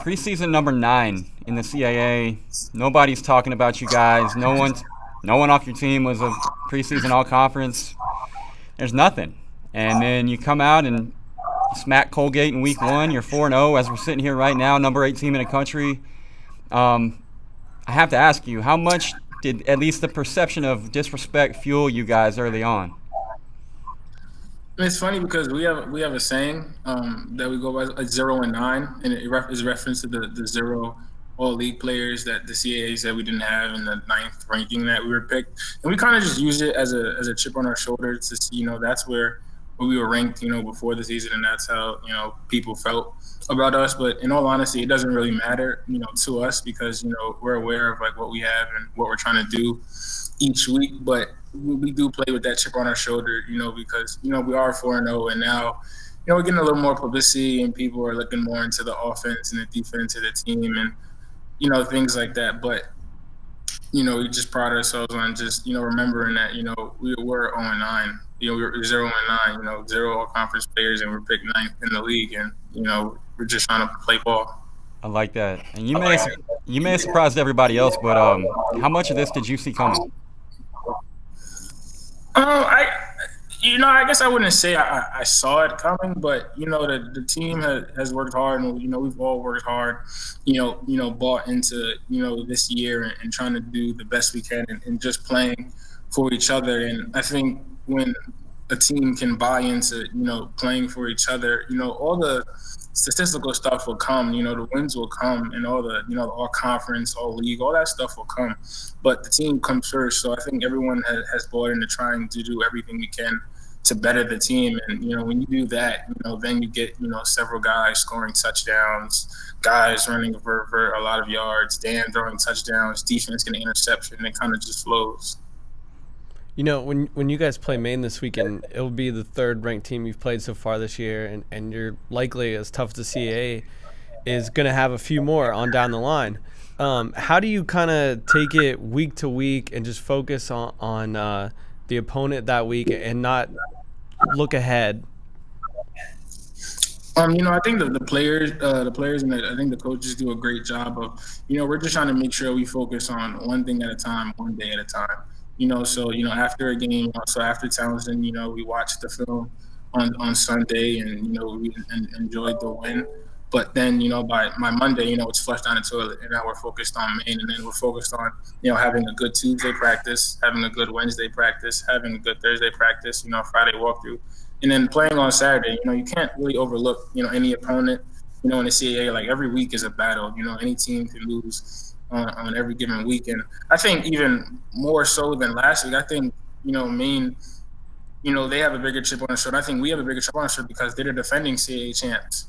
Preseason number 9 in the CAA. Nobody's talking about you guys. No one off your team was a preseason all conference. There's nothing. And then you come out and smack Colgate in week 1. You're 4-0 as we're sitting here right now, number 8 team in the country. I have to ask you, how much did at least the perception of disrespect fuel you guys early on? It's funny because we have a saying that we go by 0 and 9, and is reference to the zero all league players that the CAA said we didn't have in the ninth ranking that we were picked, and we kind of just used it as a chip on our shoulder to see, that's where we were ranked, before the season, and that's how people felt about us. But in all honesty, it doesn't really matter, to us because we're aware of like what we have and what we're trying to do each week. But we do play with that chip on our shoulder, because we are 4-0, and now we're getting a little more publicity, and people are looking more into the offense and the defense of the team, and things like that. But we just pride ourselves on just remembering that we were 0-9. We were 0-9. Zero all conference players, and we're picked ninth in the league, and we're just trying to play ball. I like that. And you may have surprised everybody else, but how much of this did you see coming? I I guess I wouldn't say I saw it coming, but the team has worked hard, and we've all worked hard, bought into this year, and trying to do the best we can, and just playing for each other. And I think when a team can buy into playing for each other, all the statistical stuff will come. The wins will come, and all the all conference, all league, all that stuff will come. But the team comes first. So I think everyone has bought into trying to do everything we can to better the team. And when you do that, then you get several guys scoring touchdowns, guys running for a lot of yards, Dan throwing touchdowns, defense getting interception, and it kind of just flows. When you guys play Maine this weekend, it'll be the third ranked team you've played so far this year, and you're likely, as tough as the CAA is, going to have a few more on down the line. How do you kind of take it week to week and just focus on the opponent that week and not look ahead? I think the players, and I think the coaches do a great job of, we're just trying to make sure we focus on one thing at a time, one day at a time. So after a game, so after Townsend, we watched the film on Sunday, and we enjoyed the win. But then, by Monday, it's flushed down the toilet, and now we're focused on Maine, and then we're focused on, having a good Tuesday practice, having a good Wednesday practice, having a good Thursday practice, Friday walkthrough, and then playing on Saturday. You can't really overlook, any opponent, in the CAA. Like, every week is a battle. Any team can lose on every given week. And I think even more so than last week, I think, Maine, they have a bigger chip on their shoulder. I think we have a bigger chip on our shoulder because they're the defending CAA champs.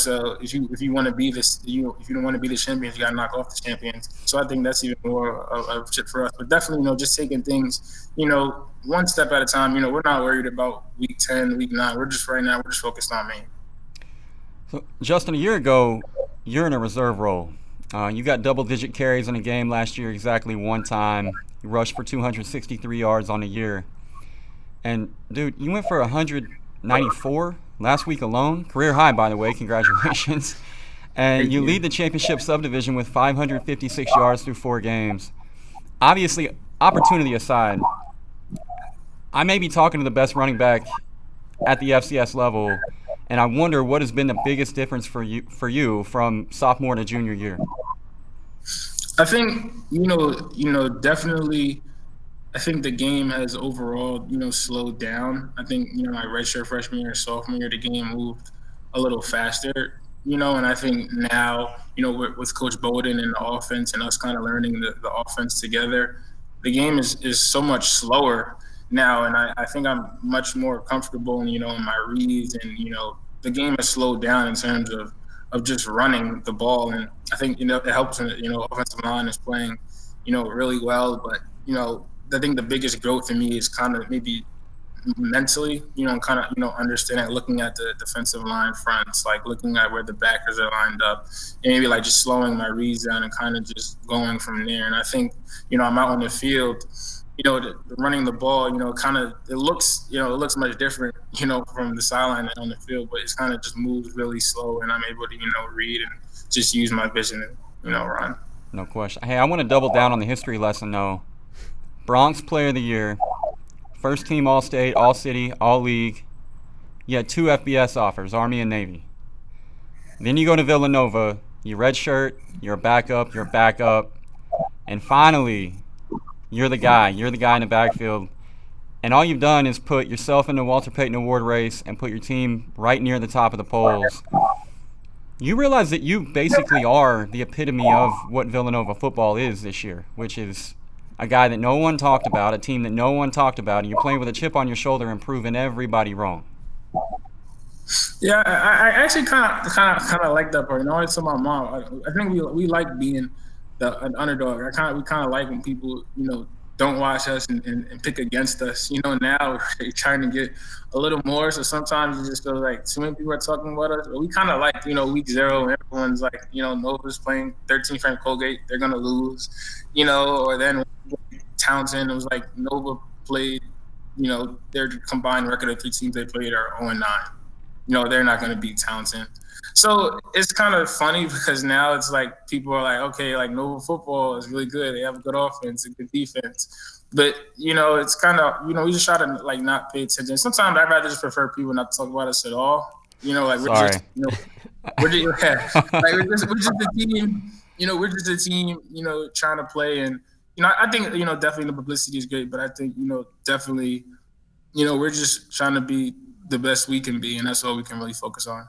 So if you want to be this, if you don't want to be the champions, you got to knock off the champions. So I think that's even more of a chip for us. But definitely, just taking things, one step at a time. We're not worried about week 10, week 9. We're just focused on Maine. So, Justin, a year ago, you're in a reserve role. You got double-digit carries in a game last year exactly one time. You rushed for 263 yards on the year. And, dude, you went for 194 last week alone. Career high, by the way. Congratulations. And you lead the championship subdivision with 556 yards through 4 games. Obviously, opportunity aside, I may be talking to the best running back at the FCS level, and I wonder what has been the biggest difference for you from sophomore to junior year. I think definitely. I think the game has overall slowed down. I think my redshirt freshman year, sophomore year, the game moved a little faster. And I think now with Coach Bowden and the offense, and us kind of learning the offense together, the game is so much slower now, and I think I'm much more comfortable in my reads, and the game has slowed down in terms of just running the ball, and I think it helps. Offensive line is playing really well, but I think the biggest growth for me is kind of maybe mentally, kind of understanding, looking at the defensive line fronts, like looking at where the backers are lined up, and maybe like just slowing my reads down and kind of just going from there. And I think I'm out on the field. Running the ball, kind of it looks much different, from the sideline and on the field, but it's kind of just moves really slow, and I'm able to, read and just use my vision and, run. No question. Hey, I want to double down on the history lesson, though. Bronx Player of the Year, first team All-State, All-City, All-League. You had 2 FBS offers, Army and Navy. Then you go to Villanova, you redshirt, you're a backup. And finally, you're the guy in the backfield. And all you've done is put yourself in the Walter Payton Award race and put your team right near the top of the polls. You realize that you basically are the epitome of what Villanova football is this year, which is a guy that no one talked about, a team that no one talked about, and you're playing with a chip on your shoulder and proving everybody wrong. Yeah, I actually kind of like that part. I told my mom, I think we like being an underdog. We kind of like when people, don't watch us and pick against us. Now we're trying to get a little more. So sometimes you just feel like too many people are talking about us. But we kind of like, week 0, everyone's like, Nova's playing 13th ranked Colgate, they're going to lose, or then Townsend, it was like Nova played, their combined record of 3 teams they played are 0-9. They're not going to beat Townsend. So it's kind of funny because now it's like people are like, okay, like Nova football is really good. They have a good offense, a good defense. But, it's kind of, we just try to like not pay attention. Sometimes I'd rather just prefer people not to talk about us at all. Like we're Sorry. just, we're just, like we're just a team, we're just a team, trying to play. And, I think, definitely the publicity is great, but I think, definitely, we're just trying to be the best we can be, and that's all we can really focus on.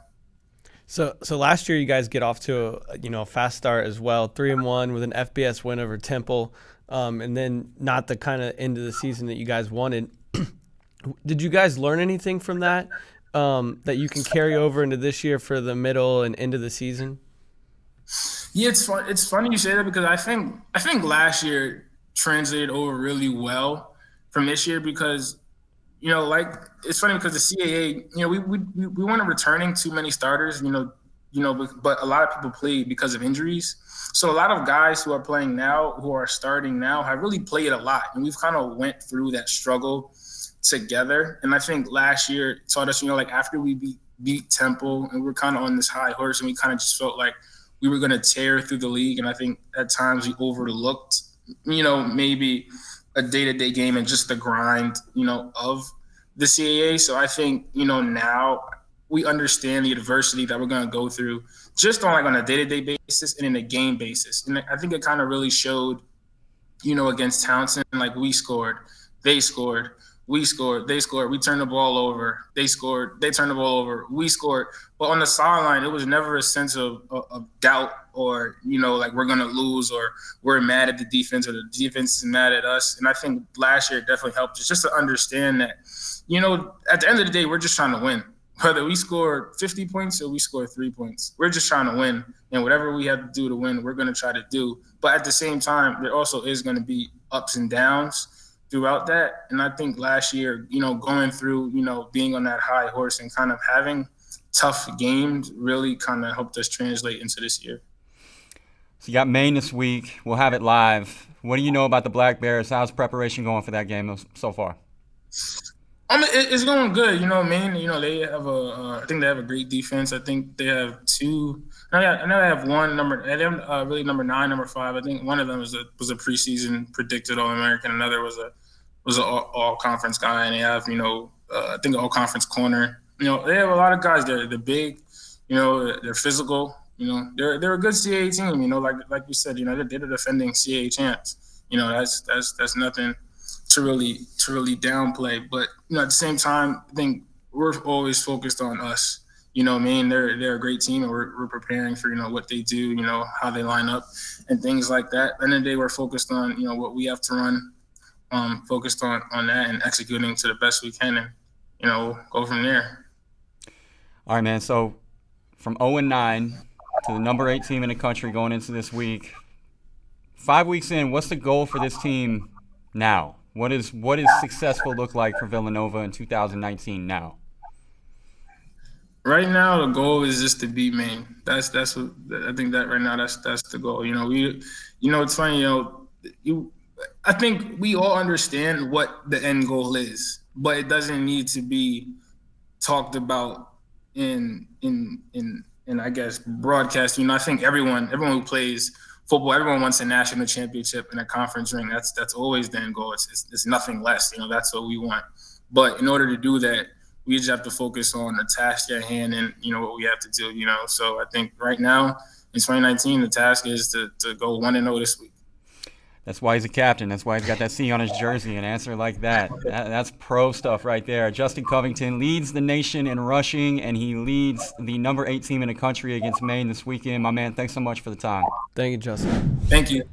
So last year you guys get off to a fast start as well, 3-1 with an FBS win over Temple, and then not the kind of end of the season that you guys wanted. Did you guys learn anything from that that you can carry over into this year for the middle and end of the season? Yeah, it's funny you say that because I think last year translated over really well from this year because like it's funny because the CAA, we weren't returning too many starters, but a lot of people played because of injuries. So a lot of guys who are playing now, who are starting now, have really played a lot, and we've kind of went through that struggle together. And I think last year taught us, like after we beat Temple, and we're kind of on this high horse, and we kind of just felt like we were going to tear through the league. And I think at times we overlooked, maybe a day-to-day game and just the grind, of the CAA. So I think, now we understand the adversity that we're going to go through just on a day-to-day basis and in a game basis. And I think it kind of really showed, against Townsend, like we scored, they scored, we scored, they scored, we turned the ball over, they scored, they turned the ball over, we scored. But on the sideline, it was never a sense of doubt or, like we're going to lose or we're mad at the defense or the defense is mad at us. And I think last year it definitely helped us just to understand that, at the end of the day, we're just trying to win. Whether we score 50 points or we score 3 points, we're just trying to win. And whatever we have to do to win, we're going to try to do. But at the same time, there also is going to be ups and downs throughout that. And I think last year, going through, being on that high horse and kind of having tough games really kind of helped us translate into this year. So you got Maine this week. We'll have it live. What do you know about the Black Bears? How's preparation going for that game so far? It's going good. Maine, they have I think they have a great defense. I think they have 2. I know they have one number. They have really number 9, number 5. I think one of them was a preseason predicted All-American. Another was an all-conference guy, and they have I think an all-conference corner. They have a lot of guys. They're big. They're physical. They're a good CAA team. Like you said, they're the defending CAA champs. That's nothing to really downplay. But at the same time, I think we're always focused on us. They're a great team, and we're preparing for what they do, how they line up and things like that. And then they were focused on what we have to run, focused on that and executing to the best we can, and we'll go from there. All right, man. So from 0-9 to the number 8 team in the country going into this week, 5 weeks in, what's the goal for this team now? What is successful look like for Villanova in 2019 now? Right now, the goal is just to beat Maine. That's what I think. That right now, that's the goal. It's funny. I think we all understand what the end goal is, but it doesn't need to be talked about in and I guess broadcast. I think everyone who plays football, everyone wants a national championship and a conference ring. That's always the end goal. It's nothing less. That's what we want. But in order to do that, we just have to focus on the task at hand and what we have to do. So I think right now in 2019, the task is to go 1-0 this week. That's why he's a captain. That's why he's got that C on his jersey. An answer like that's pro stuff right there. Justin Covington leads the nation in rushing, and he leads the number 8 team in the country against Maine this weekend. My man, thanks so much for the time. Thank you, Justin. Thank you.